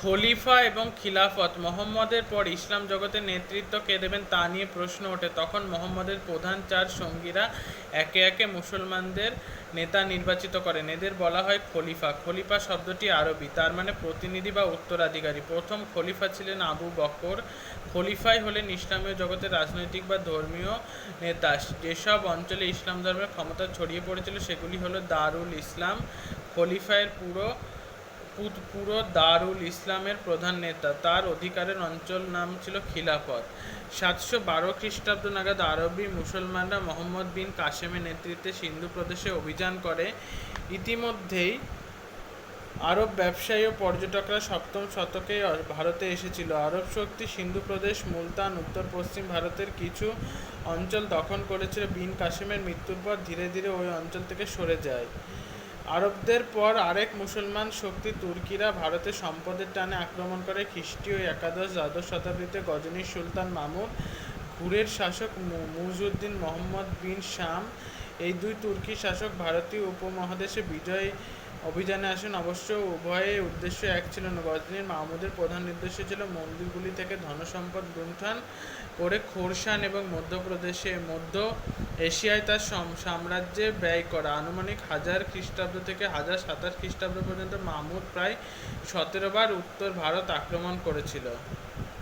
খলিফা এবং খিলাফত মোহাম্মদের পর ইসলাম জগতের নেতৃত্ব কে দেবেন তা নিয়ে প্রশ্ন ওঠে। তখন মোহাম্মদের প্রধান চার সঙ্গীরা একে একে মুসলমানদের নেতা নির্বাচিত করেন। এদের বলা হয় খলিফা। খলিফা শব্দটি আরবি, তার মানে প্রতিনিধি বা উত্তরাধিকারী। প্রথম খলিফা ছিলেন আবু বকর। খলিফাই হলেন ইসলামীয় জগতের রাজনৈতিক বা ধর্মীয় নেতা। যেসব অঞ্চলে ইসলাম ধর্মের ক্ষমতা ছড়িয়ে পড়েছিল সেগুলি হলো দারুল ইসলাম। খলিফায়ের পুরো দারুল ইসলামের প্রধান নেতা, তার অধিকারের অঞ্চল নাম ছিল খিলাফত। 712 খ্রিস্টাব্দ নাগাদ আরবি মুসলমানরা মোহাম্মদ বিন কাসেমের নেতৃত্বে সিন্ধু প্রদেশে অভিযান করে। ইতিমধ্যেই আরব ব্যবসায়ী ও পর্যটকরা সপ্তম শতকে ভারতে এসেছিল। আরব শক্তি সিন্ধু প্রদেশ, মুলতান, উত্তর পশ্চিম ভারতের কিছু অঞ্চল দখল করেছিল। বিন কাসেমের মৃত্যুর পর ধীরে ধীরে ওই অঞ্চল থেকে সরে যায়। আরবদের পর আরেক মুসলমান শক্তি তুর্কিরা ভারতে সম্পদের টানে আক্রমণ করে। খ্রিস্টীয় একাদশ-দ্বাদশ শতাব্দীতে গজনির সুলতান মামুদ, ঘুরের শাসক মুইজউদ্দিন মোহাম্মদ বিন শাম, এই দুই তুর্কি শাসক ভারতীয় উপমহাদেশে অভিযানে আসেন। অবশ্য উভয়ের উদ্দেশ্য এক ছিল না। গজনির মামুদের প্রধান উদ্দেশ্য ছিল মন্দিরগুলি থেকে ধনসম্পদ লুণ্ঠন করে খোরাসান এবং মধ্য এশিয়ায় তার সাম্রাজ্যে ব্যয় করা। আনুমানিক 1000 খ্রিস্টাব্দ থেকে 1027 খ্রিস্টাব্দ পর্যন্ত মামুদ প্রায় 17 বার উত্তর ভারত আক্রমণ করেছিল।